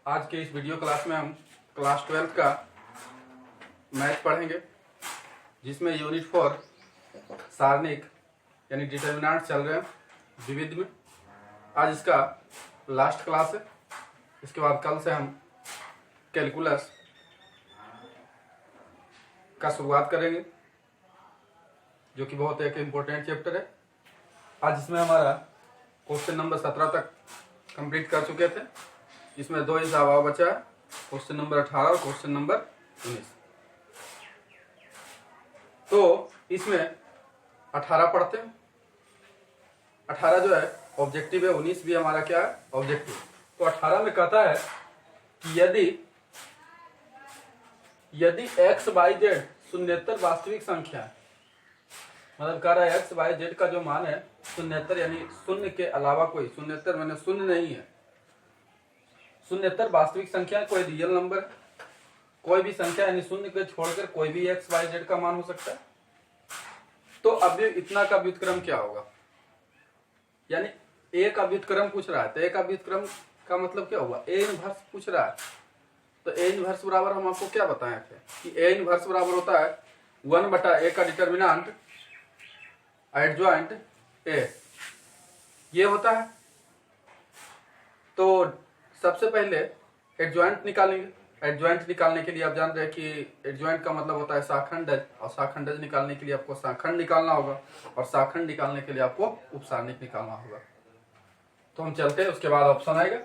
आज के इस वीडियो क्लास में हम क्लास 12 का मैथ पढ़ेंगे, जिसमें यूनिट 4 सारणिक यानी डिटर्मिनेंट चल रहे हैं विविध में। आज इसका लास्ट क्लास है। इसके बाद कल से हम कैलकुलस का शुरुआत करेंगे, जो कि बहुत एक इम्पोर्टेंट चैप्टर है। आज इसमें हमारा क्वेश्चन नंबर 17 तक कंप्लीट कर चुके थे। इसमें दो हिसाब और बचा है, क्वेश्चन नंबर 18 और क्वेश्चन नंबर 19। तो इसमें 18 पढ़ते हैं। 18 जो है ऑब्जेक्टिव है, 19 भी हमारा क्या है ऑब्जेक्टिव। तो 18 में कहता है कि यदि x y z शून्येतर वास्तविक संख्या है, मतलब कह रहा है x y z का जो मान है शून्येतर यानी शून्य के अलावा कोई, शून्येतर मैंने शून्य नहीं है, शून्येतर वास्तविक संख्या कोई रियल नंबर, कोई भी संख्या यानी शून्य को छोड़कर कोई भी x y z का मान हो सकता है। तो अब इतना का व्युत्क्रम क्या होगा, यानी a का व्युत्क्रम पूछ रहा है। तो a का व्युत्क्रम का मतलब क्या होगा, a इनवर्स पूछ रहा है। तो a इनवर्स बराबर हम आपको क्या बताए थे कि a इनवर्स बराबर होता है 1/a का डिटर्मिनेंट एडजॉइंट a, ये होता है। तो सबसे पहले एडजॉइंट निकालेंगे। एडजॉइंट निकालने के लिए आप जान रहे हैं कि एडजॉइंट का मतलब होता है शाखंडज, और शाखंडज निकालने के लिए आपको शाखंड निकालना होगा, और शाखंड निकालने के लिए आपको उपसारणिक निकालना होगा। तो हम चलते हैं, उसके बाद ऑप्शन आएगा।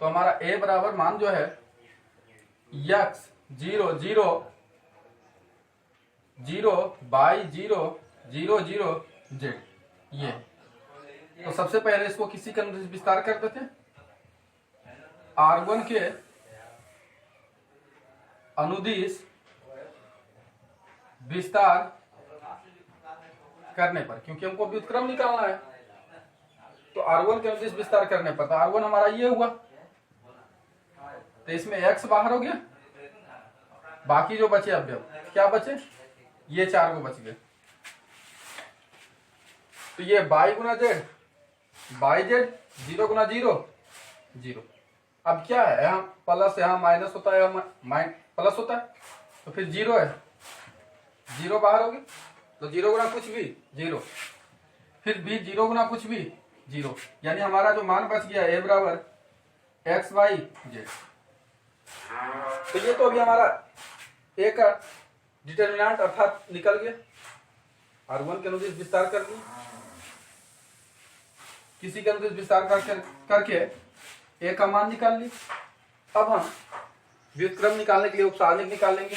तो हमारा a बराबर मान जो है x 0 0 0 बाई 0 0 0 z, ये। तो सबसे पहले इसको किसी का विस्तार कर देते हैं। R1 के अनुदिश विस्तार करने पर, क्योंकि हमको व्युत्क्रम निकालना है, तो R1 के अनुदिश विस्तार करने पर, तो R1 हमारा ये हुआ। तो इसमें x बाहर हो गया, बाकी जो बचे अवयव क्या बचे, ये 4 को बच गए। तो ये by Guna Z, by Z 0 गुना 0 0। अब क्या है, यहाँ प्लस यहाँ माइनस होता है, यहाँ प्लस होता है, तो फिर 0 है, 0 बाहर हो गया। तो 0 गुना कुछ भी 0, फिर भी 0 गुना कुछ भी 0, यानी हमारा जो मान बच गया a बराबर x y z। तो ये तो अभी हमारा a का डिटर्मिनेंट अर्थात निकल गया। R1 के अनुदिश विस्तार कर लिया, किसी के अनुदिश विस्तार करके a का मान निकाल ली। अब हम व्युत्क्रम निकालने के लिए उपसारणिक निकालेंगे,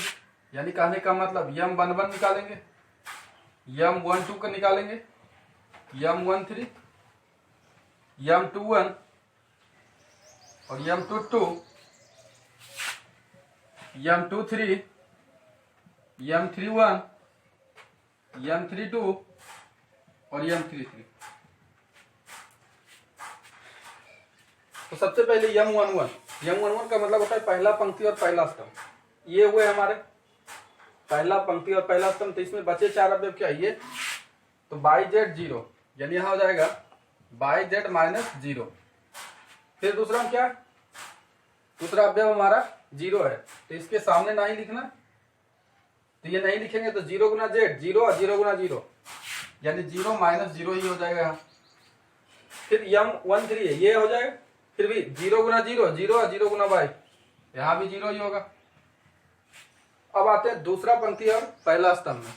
यानी कहने का मतलब m11 निकालेंगे, m12 का निकालेंगे, m13, m21 और m22, m23, m31, m32 और m33। तो सबसे पहले m11 का मतलब होता है पहला पंक्ति और पहला स्तंभ। ये हुए हमारे पहला पंक्ति और पहला स्तंभ। तो इसमें बचे 4 अवयव क्या है ये, तो बाई जेड 0, यानी यहां हो जाएगा बाई जेड माइनस 0। फिर दूसरा क्या, दूसरा अवयव हमारा 0 है, तो इसके सामने नहीं लिखना, तो ये नहीं लिखेंगे तो 0 गुना जेड 0 और 0 गुना 0, यानी 0 माइनस 0 ही हो जाएगा यहाँ। फिर m13 है, ये हो जाएगा, फिर भी 0 गुना 0 0 और 0 गुना बाई, यहां भी 0 ही होगा। अब आते हैं दूसरा पंक्ति और पहला स्तंभ में।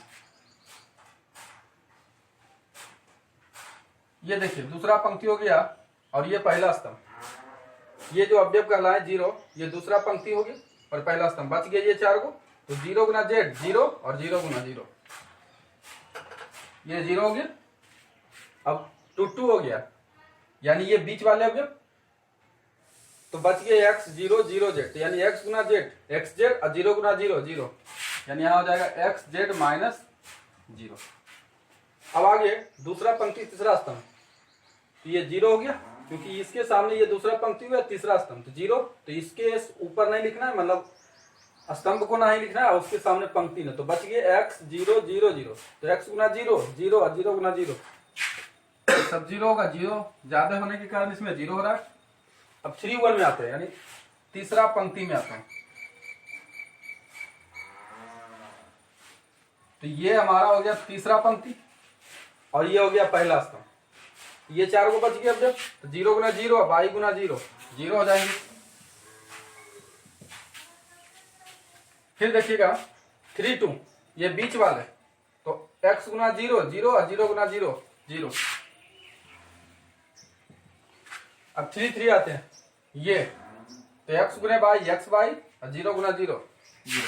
ये देखिए दूसरा पंक्ति हो गया और ये पहला स्तंभ। ये जो अवयव कहलाए 0, ये दूसरा पंक्ति हो गया और पहला स्तंभ, बच गया ये 4 को। तो 0 गुना जेड 0 और 0 गुना 0, ये 0 हो गया। अब 2 हो गया, यानी ये बीच वाले अवयव, तो बच गया x 0 0 z, यानी x गुना z x z और 0 गुना 0 0, यानी यहाँ हो जाएगा x z माइनस 0। अब आगे दूसरा पंक्ति तीसरा स्तंभ, तो ये 0 हो गया, क्योंकि इसके सामने ये दूसरा पंक्ति हुआ तीसरा स्तंभ, तो 0, तो इसके ऊपर नहीं लिखना है, मतलब स्तंभ को नहीं लिखना है, उसके सामने पंक्ति न। तो बच गया x 0 0 0, तो x गुना 0 0 और 0 गुना 0, सब 0 होगा। 0 ज्यादा होने के कारण इसमें 0 हो रहा है। अब 3 1 में आते हैं, यानी तीसरा पंक्ति में आते हैं। तो ये हमारा हो गया तीसरा पंक्ति और ये हो गया पहला स्तंभ। ये 4 को बच गया। अब जब तो 0 गुना 0 अब i गुना 0 0 हो जाएंगे। फिर देखिएगा 3 2 ये बीच वाले, तो x गुना 0 0 और 0 गुना 0 0। अब 3 3 आते हैं, ये तो x गुने बाई x बाई और 0 गुना 0 0।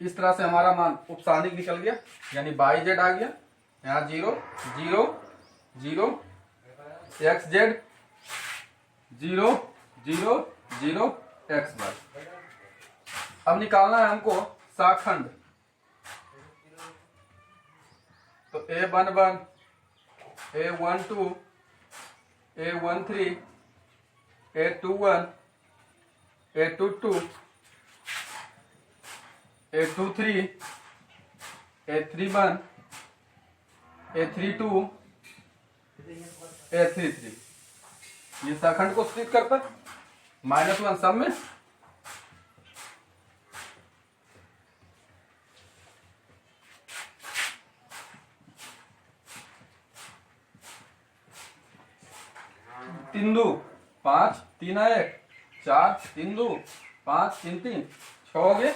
इस तरह से हमारा मान उपसारणिक निकल गया, यानी बाई जेड आ गया। यहाँ 0 0 0 एक्स जेड 0 0 0 एक्स बाई। अब निकालना है हमको शाखंड। तो A11 A12 A13 A21 A22 A23 A31 A32 A33। ये शाखंड को स्प्लिट करता है -1 सब में। तीन दो 5 3 1 4 3 2 5 3 3 6 हो गए।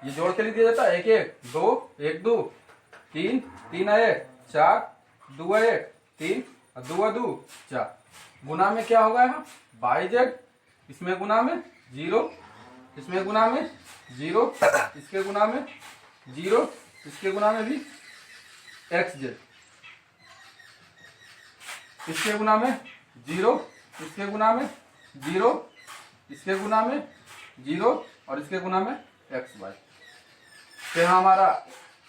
ये जोड़ के लिख दिया जाता है 1 1 2 1 2 3 3 1 4 2 1 3 2 2 4। गुना में क्या होगा यहाँ बाई जेड, इसमें गुना में 0, इसमें गुना में 0, इसके गुना में 0, इसके गुना में भी एक्स जेड, इसके गुना में 0, इसके गुना में 0, इसके गुना में 0 और इसके गुना में एक्स वाई। तो यहाँ हमारा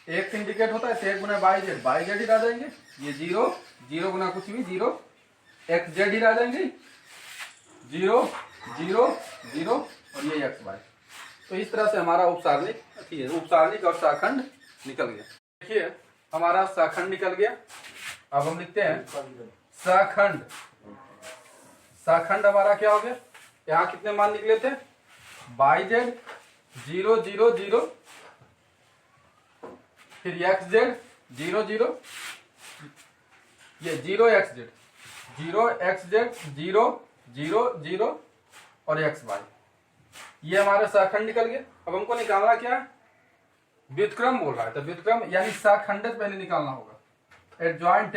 एक इंडिकेट होता है, तो 1 गुना बाई जेड ही रह जाएंगे। ये 0 0 गुना कुछ भी 0 एक्स जेड ही रह जाएंगे, 0 0 0 और ये एक्स वाई। तो इस तरह से हमारा उपसारणिक और शाखंड निकल गया। देखिए हमारा शाखंड निकल गया। अब हम लिखते हैं शाखंड। शाखंड हमारा क्या हो गया, यहाँ कितने मान निकले थे बाई जेड 0 0 0, फिर एक्स जेड 0 0, ये 0 एक्स जेड 0 एक्स जेड 0 0 0 और एक्स वाई। ये हमारा शाखंड निकल गया। अब हमको निकालना क्या है, व्युत्क्रम बोल रहा है, तो व्युत्क्रम यानी शाखंड पहले निकालना होगा। एडजॉइंट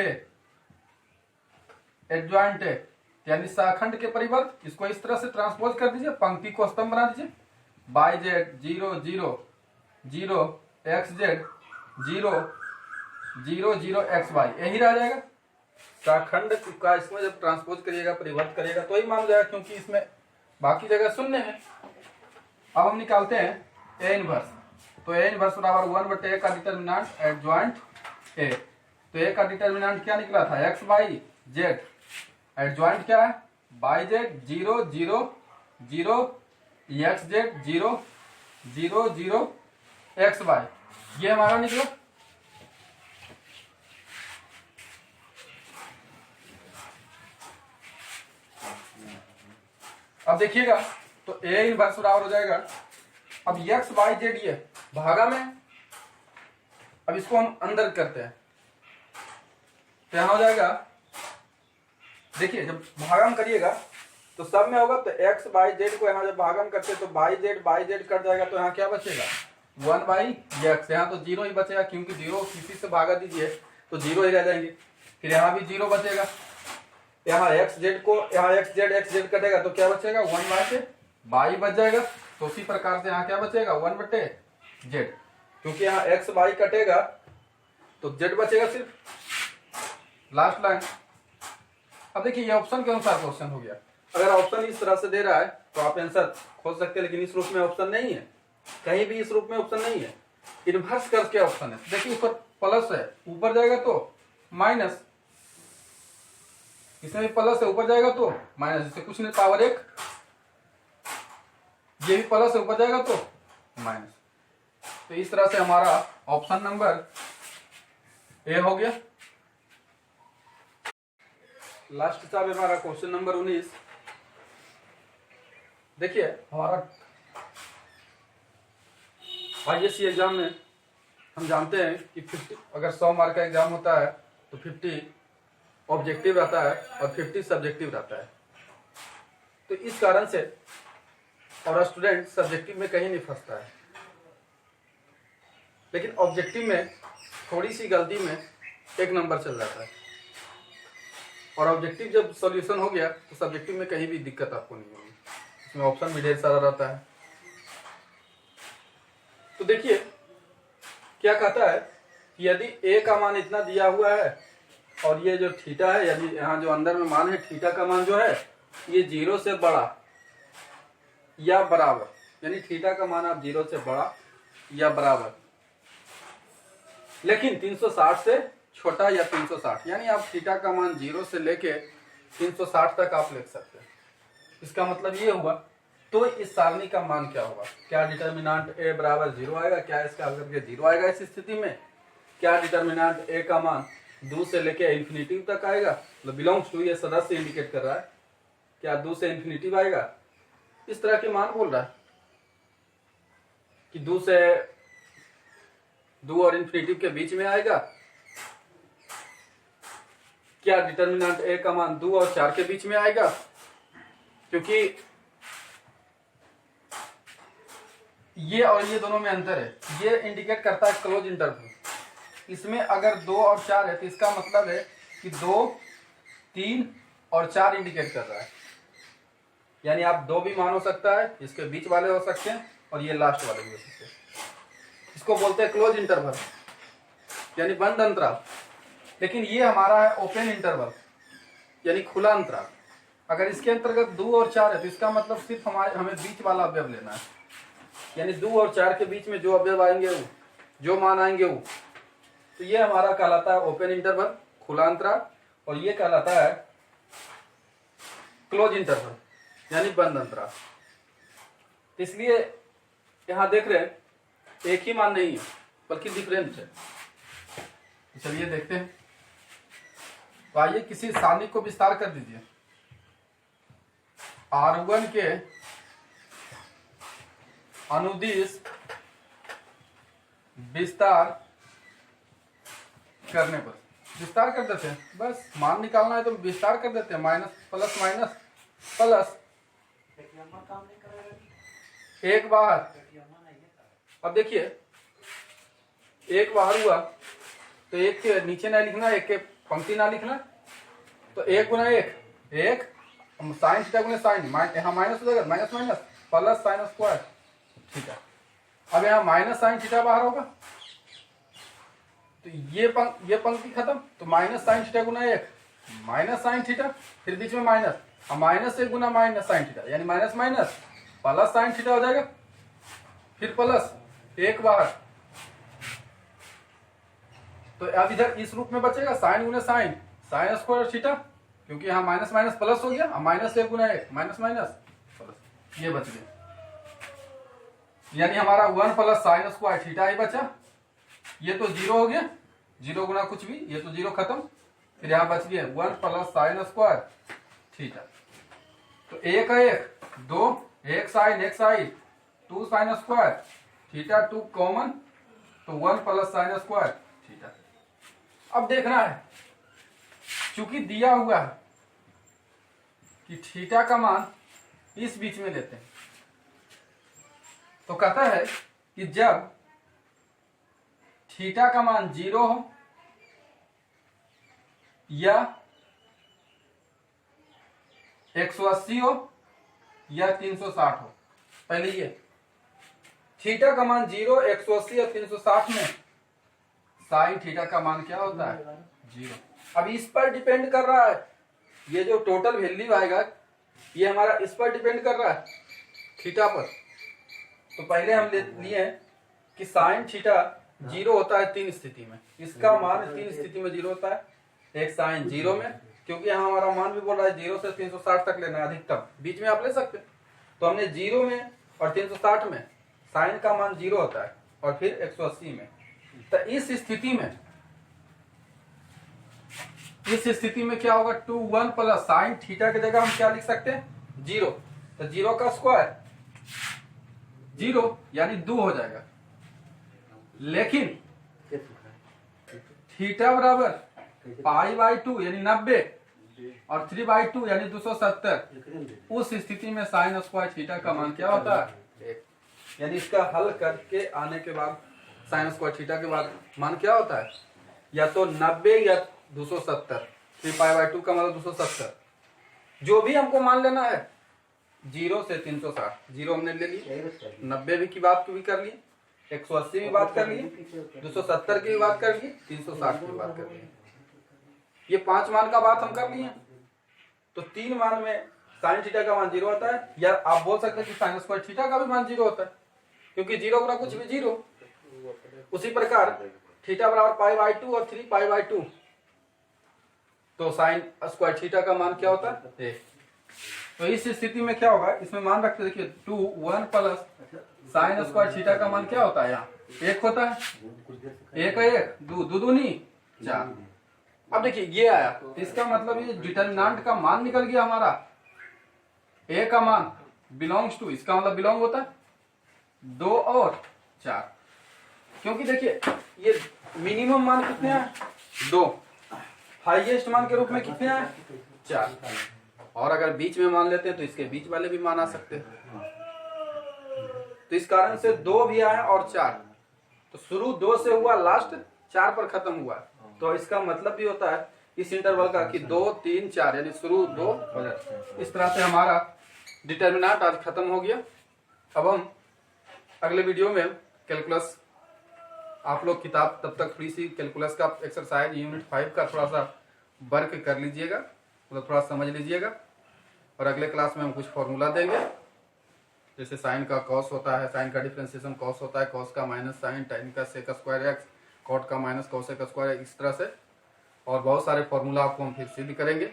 है यानी शाखंड के परिवर्त, इसको इस तरह से ट्रांसपोज कर दीजिए, पंक्ति को स्तंभ बना दीजिए। By Z 0 0 0 X Z 0 0 0 X Y, यही रह जाएगा। शाखंड का इसमें जब ट्रांसपोज करिएगा, परिवर्त करिएगा तो ही मान जाएगा, क्योंकि इसमें बाकी जगह शून्य है। अब हम निकालते हैं ए इनवर्स। तो ए इनवर्स बराबर 1/a का डिटर्मिनेंट एडजॉइंट ए। तो ए का डिटर्मिनेंट क्या निकला था एक्स बाई जेड, एडजॉइंट क्या है by Z 0 0 0 X Z 0 0 0 X Y, ये हमारा निकला। अब देखिएगा तो ए इनवर्स बराबर हो जाएगा, अब एक्स वाई जेड ये भागा में, अब इसको हम अंदर करते हैं तो यहां हो जाएगा। देखिए जब भागम करिएगा तो सब में होगा, तो एक्स बाई जेड को यहाँ जब भागम करते तो बाई जेड कट जाएगा, तो यहाँ क्या बचेगा 1 बाई एक्स। यहाँ तो 0 ही बचेगा, क्योंकि 0 किसी से भागा दीजिए तो 0 ही रह जाएंगे। फिर यहाँ भी 0 बचेगा, यहाँ एक्स जेड कटेगा तो क्या बचेगा 1 बाई से बाई बच जाएगा। तो उसी प्रकार से यहाँ क्या बचेगा 1/जेड, क्योंकि यहाँ एक्स बाई कटेगा तो जेड बचेगा सिर्फ लास्ट लाइन। अब देखिए ये ऑप्शन के अनुसार क्वेश्चन हो गया। अगर ऑप्शन इस तरह से दे रहा है तो आप आंसर खोज सकते हैं, लेकिन इस रूप में ऑप्शन नहीं है, कहीं भी इस रूप में ऑप्शन नहीं है। इन्वर्स करके ऑप्शन है। देखिए ऊपर प्लस है, ऊपर जाएगा तो माइनस, इसमें भी प्लस है, ऊपर जाएगा तो माइनस, इससे कुछ नहीं, पावर 1। ये भी प्लस है, ऊपर जाएगा तो माइनस। तो इस तरह से हमारा ऑप्शन नंबर ए हो गया। लास्ट था हमारा क्वेश्चन नंबर 19। देखिए हमारा आईएससी एग्जाम में हम जानते हैं कि 50 अगर 100 मार्क का एग्जाम होता है तो 50 ऑब्जेक्टिव रहता है और 50 सब्जेक्टिव रहता है। तो इस कारण से और स्टूडेंट सब्जेक्टिव में कहीं नहीं फंसता है, लेकिन ऑब्जेक्टिव में थोड़ी सी गलती में 1 नंबर चल जाता है, और ऑब्जेक्टिव जब सॉल्यूशन हो गया तो सब्जेक्टिव में कहीं भी दिक्कत आपको नहीं होगी, इसमें ऑप्शन भी ढेर सारा रहता है। तो देखिए क्या कहता है कि यदि ए का मान इतना दिया हुआ है और ये जो थीटा है, यानी यहाँ जो अंदर में मान है थीटा का मान जो है ये 0 से बड़ा या बराबर, यानी थीटा का मान आप 0 से बड़ा या बराबर, लेकिन 360 से छोटा या 360, यानी आप थीटा का मान 0 से लेके 360 तक आप लिख सकते हैं। इसका मतलब ये हुआ, तो इस सारणी का मान क्या होगा? क्या डिटर्मिनेंट ए बराबर 0 आएगा? क्या इसका हल करके 0 आएगा इस स्थिति में? क्या डिटर्मिनेंट ए का मान 2 से लेके इन्फिनिटी तक आएगा? मतलब बिलोंग्स टू, ये सदस्य इंडिकेट कर रहा है, क्या 2 से इन्फिनिटी आएगा? इस तरह के मान बोल रहा है कि 2 और इन्फिनिटी के बीच में आएगा। क्या डिटर्मिनेंट ए का मान 2 और 4 के बीच में आएगा? क्योंकि ये और ये दोनों में अंतर है, ये इंडिकेट करता है क्लोज इंटरवल। इसमें अगर 2 और 4 है तो इसका मतलब है कि 2, 3 और 4 इंडिकेट कर रहा है, यानी आप 2 भी मान हो सकता है, इसके बीच वाले हो सकते हैं और ये लास्ट वाले भी हो सकते हैं। इसको बोलते हैं क्लोज इंटरवल, यानी बंद अंतराल। लेकिन ये हमारा है ओपन इंटरवल, यानी खुला अंतराल। अगर इसके अंतर्गत 2 और 4 है तो इसका मतलब सिर्फ हमें बीच वाला अवयव लेना है, यानी 2 और 4 के बीच में जो अवयव आएंगे वो, जो मान आएंगे वो, तो ये हमारा कहलाता है ओपन इंटरवल, खुला अंतराल, और ये कहलाता है क्लोज इंटरवल, यानी बंद अंतराल। इसलिए यहां देख रहे हैं एक ही मान नहीं है बल्कि डिफरेंट है। चलिए देखते हैं। तो आइए किसी सारणी को विस्तार कर दीजिए। R1 के अनुदिश विस्तार करने पर, विस्तार कर देते हैं, बस मान निकालना है तो विस्तार कर देते हैं, माइनस प्लस माइनस प्लस, एक बाहर। अब देखिए एक बाहर हुआ तो एक के नीचे ना लिखना, एक के पंक्ति ना लिखना, तो 1 गुना 1 1, साइन थीटा गुना साइन, यहाँ माइनस हो जाएगा, minus minus plus sine square, ठीक है। अब यहाँ माइनस साइन थीटा बाहर होगा तो ये पंक्ति खत्म, तो माइनस साइन थीटा गुना 1 माइनस साइन थीटा, फिर बीच में माइनस, अब माइनस 1 गुना माइनस साइन थीटा, यानी minus minus plus sine theta हो जाएगा, फिर प्लस 1 बाहर। तो अब इधर इस रूप में बचेगा साइन गुना साइन, साइन स्क्वायर थीटा, क्योंकि यहाँ माइनस माइनस प्लस हो गया, अब माइनस 1 गुना 1 माइनस माइनस प्लस, ये बच गया, यानी हमारा 1 प्लस साइन स्क्वायर थीटा ही बचा। ये तो 0 हो गया, 0 गुना कुछ भी, ये तो 0 खत्म, फिर यहाँ बच गया 1 प्लस साइन स्क्वायर थीटा। तो 1 का 1 2, 1 sine 1 sine 2 sine square theta, 2 common, तो 1 प्लस साइन स्क्वायर थीटा। अब देखना है, चूंकि दिया हुआ है कि थीटा का मान इस बीच में लेते हैं, तो कहता है कि जब थीटा का मान 0 हो या 180 हो या 360 हो, पहले ये थीटा का मान 0, 180 या 360 में साइन थीटा का मान क्या होता है? 0। अब इस पर डिपेंड कर रहा है, ये जो टोटल वैल्यू आएगा ये हमारा इस पर डिपेंड कर रहा है, थीटा पर। तो पहले हम लिए कि साइन थीटा 0 होता है 3 स्थिति में, इसका मान 3 स्थिति में 0 होता है। एक साइन 0 में, क्योंकि यहाँ हमारा मान भी बोल रहा है 0 से 360 तक लेना है अधिकतम, बीच में आप ले सकते हैं, तो हमने 0 में और 360 में साइन का मान 0 होता है, और फिर 180 में। तो इस स्थिति में क्या होगा? 2 1 प्लस साइन थीटा की जगह हम क्या लिख सकते हैं? 0। तो 0 का स्क्वायर 0 यानी 2 हो जाएगा। लेकिन थीटा बराबर π/2 यानी 90 और 3/2 यानी 270, उस स्थिति में साइन स्क्वायर थीटा का मान क्या होता है? यानी इसका हल करके आने के बाद साइन स्क्वायर थीटा के बाद मान क्या होता है? या तो 90 या 270। 3π/2 का मतलब 270। जो भी हमको मान लेना है 0 से 360। 0 हमने ले लिए, 90 भी की बात भी कर ली, 180 की बात कर ली, 270 की बात कर ली, 360 की बात कर ली। ये 5 मान का बात हम कर लिए। तो 3 मान में साइन थीटा का मान 0 होता है, या आप बोल सकते हैं कि साइन स्क्वायर थीटा का भी मान 0 होता है, क्योंकि 0 गुना कुछ भी 0। उसी प्रकार थीटा बराबर π/2 और 3π/2, तो साइन स्क्वायर थीटा का मान क्या होता है? 1। तो इस स्थिति में क्या होगा, इसमें मान रखते देखिए 2 1 प्लस साइन स्क्वायर थीटा का मान क्या होता है? यहाँ 1 होता है। 1 1 2 2 दूनी 4। अब देखिए ये आया, तो इसका मतलब ये डिटर्मिनेंट का मान निकल गया हमारा। ए का मान बिलोंग्स टू, इसका मतलब बिलोंग होता है 2 और 4, क्योंकि देखिए ये मिनिमम मान कितने हैं? 2। हाईएस्ट मान के रूप में कितने हैं? 4। और अगर बीच में मान लेते हैं तो इसके बीच वाले भी मान आ सकते हैं। तो इस कारण से 2 भी आए और 4। तो शुरू 2 से हुआ, लास्ट 4 पर खत्म हुआ। तो इसका मतलब भी होता है इस इंटरवल का कि 2 3 4, यानी शुरू 2 और इस तरह से हमारा डिटर्मिनेंट आज खत्म हो गया। अब हम अगले वीडियो में कैलकुलस, आप लोग किताब तब तक थोड़ी सी कैलकुलस का एक्सरसाइज यूनिट 5 का थोड़ा सा वर्क कर लीजिएगा, मतलब थोड़ा समझ लीजिएगा। और अगले क्लास में हम कुछ फॉर्मूला देंगे, जैसे साइन का कॉस होता है, साइन का डिफरेंशिएशन कॉस होता है, कॉस का माइनस साइन, टाइन का सेक स्क्वायर एक्स, कॉट का माइनस कोसेक स्क्वायर, इस तरह से। और बहुत सारे फॉर्मूला आपको हम फिर सिद्ध करेंगे।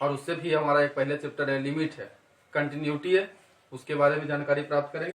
और उससे भी हमारा एक पहले चैप्टर है लिमिट है, कंटिन्यूटी है, उसके बारे में जानकारी प्राप्त करेंगे।